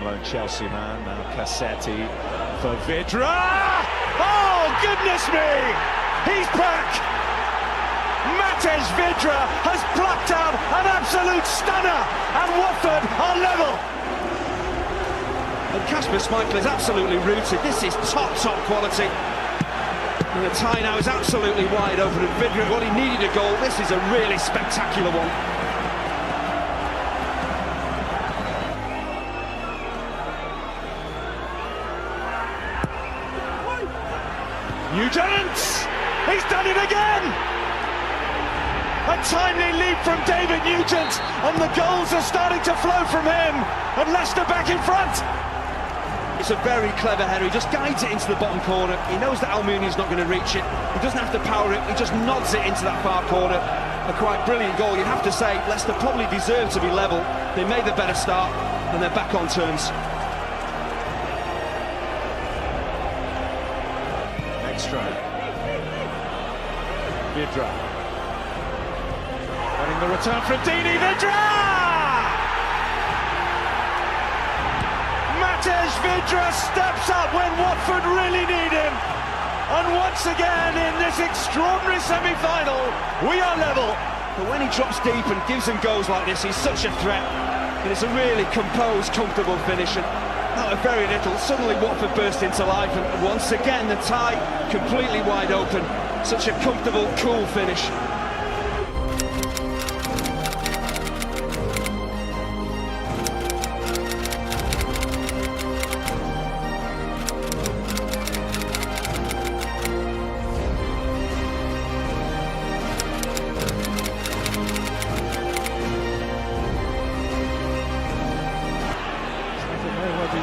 on loan Chelsea man, now Cassetti for Vydra! Oh, goodness me! He's back! Vydra has plucked out an absolute stunner, and Watford are level! And Kasper Schmeichel is absolutely rooted. This is top quality. And the tie now is absolutely wide open, and Vydra, well, he needed a goal. This is a really spectacular one. Nugent! He's done it again! A timely leap from David Nugent, and the goals are starting to flow from him, and Leicester back in front. It's a very clever header. He just guides it into the bottom corner. He knows that Almunia's not going to reach it. He doesn't have to power it. He just nods it into that far corner. A quite brilliant goal. You'd have to say Leicester probably deserve to be level. They made the better start, and they're back on terms. Extra. Vydra. Getting the return from Deeney. Vydra! Vydra steps up when Watford really need him, and once again in this extraordinary semi-final we are level. But when he drops deep and gives and goes like this, he's such a threat, and it's a really composed, comfortable finish, and not a very little. Suddenly Watford burst into life, and once again the tie completely wide open. Such a comfortable, cool finish.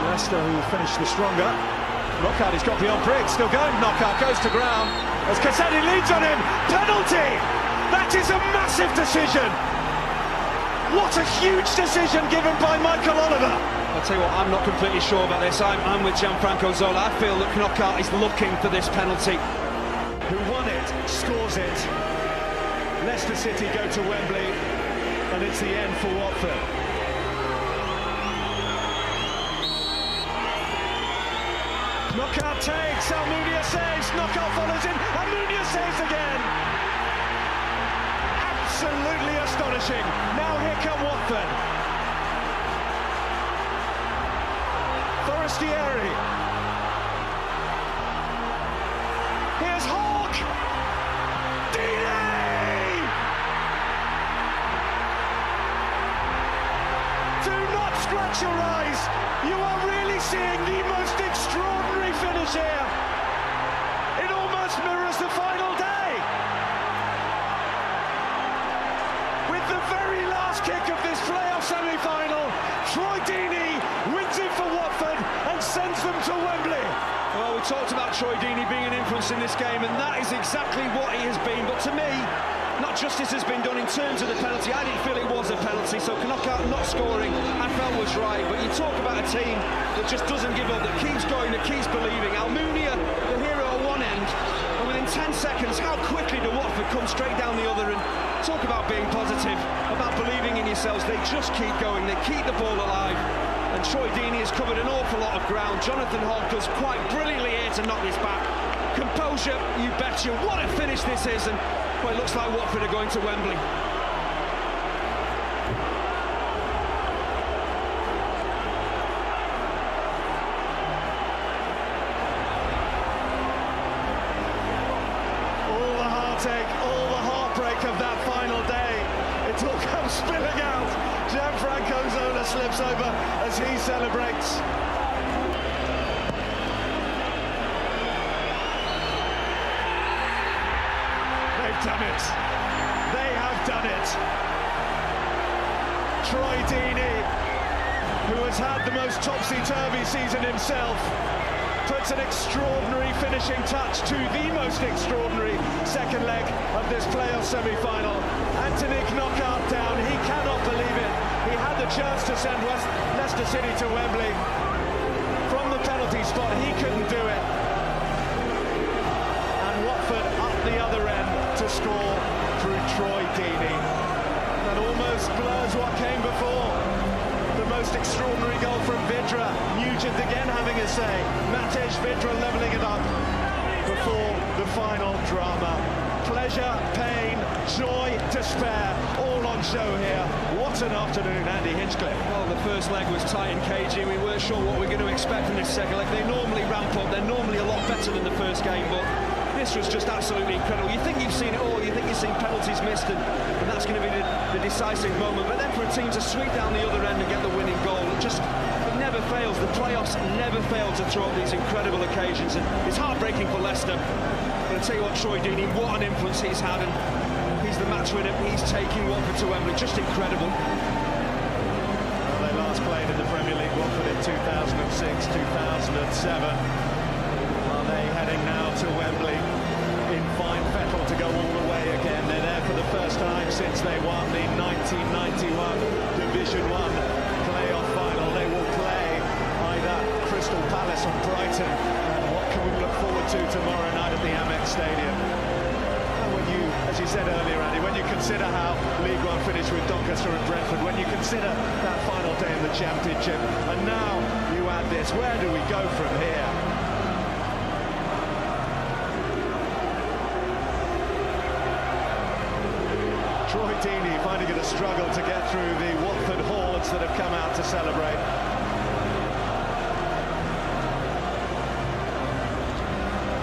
Leicester who finished the stronger. Knockout, he's got beyond Briggs, still going. Knockout goes to ground as Cassetti leads on him. Penalty! That is a massive decision. What a huge decision given by Michael Oliver. I'll tell you what, I'm not completely sure about this. I'm with Gianfranco Zola. I feel that Knockout is looking for this penalty. Who won it, scores it. Leicester City go to Wembley, and it's the end for Watford. Knockout takes, Almunia saves, Knockout follows in, Almunia saves again! Absolutely astonishing. Now here come Watford. Forestieri. Here's Hawk! Deeney! Do not scratch your eyes. You are really seeing the most extraordinary finish here. It almost mirrors the final day. With the very last kick of this playoff semi-final, Troy Deeney wins it for Watford and sends them to Wembley. Well, we talked about Troy Deeney being an influence in this game, and that is exactly what he has been. But to me, not justice has been done in terms of the penalty. I didn't feel it was a penalty, so Knockout not scoring, I felt was right. But you talk about a team that just doesn't give up, that keeps going, that keeps believing. Almunia, the hero at one end, and within 10 seconds, how quickly do Watford come straight down the other? And talk about being positive, about believing in yourselves. They just keep going, they keep the ball alive. And Troy Deeney has covered an awful lot of ground. Jonathan Hogg does quite brilliantly here to knock this back. Composure, you betcha. What a finish this is, and well, it looks like Watford are going to Wembley. All the heartache, all the heartbreak of that final day, it all comes spilling out. Gianfranco Zola slips over as he celebrates. They've done it. They have done it. Troy Deeney, who has had the most topsy-turvy season himself, puts an extraordinary finishing touch to the most extraordinary second leg of this playoff semi-final. Anthony Knockout down, he cannot believe it. He had the chance to send Leicester City to Wembley. From the penalty spot, he couldn't do it. And Watford up the other end to score through Troy Deeney. That almost blurs what came before. The most extraordinary goal from Vydra. Nugent again having a say. Matej, Vydra levelling it up before the final drama. Pleasure, pain, joy, despair, all on show here. What an afternoon, Andy Hinchcliffe. Well, the first leg was tight and cagey. We weren't sure what we were going to expect from this second leg. They normally ramp up. They're normally a lot better than the first game, but this was just absolutely incredible. You think you've seen it all. You think you've seen penalties missed, and that's going to be the decisive moment. But then for a team to sweep down the other end and get the winning goal, it never fails. The playoffs never fail to throw up these incredible occasions, and it's heartbreaking for Leicester. But I tell you what, Troy Deeney, what an influence he's had, and he's the match winner. He's taking Watford to Wembley. Just incredible. Well, they last played in the Premier League, Watford in 2006, 2007. Are they heading now to Wembley in fine fettle to go all the way again? They're there for the first time since they won the 1991 Division 1 playoff final. They will play either Crystal Palace or Brighton. What can we look forward to tomorrow night at the Amex Stadium? And when you, as you said earlier, Andy, when you consider how League One finished with Doncaster and Brentford, when you consider that final day in the Championship, and now you add this, where do we go from here? Troy Deeney finding it a struggle to get through the Watford hordes that have come out to celebrate.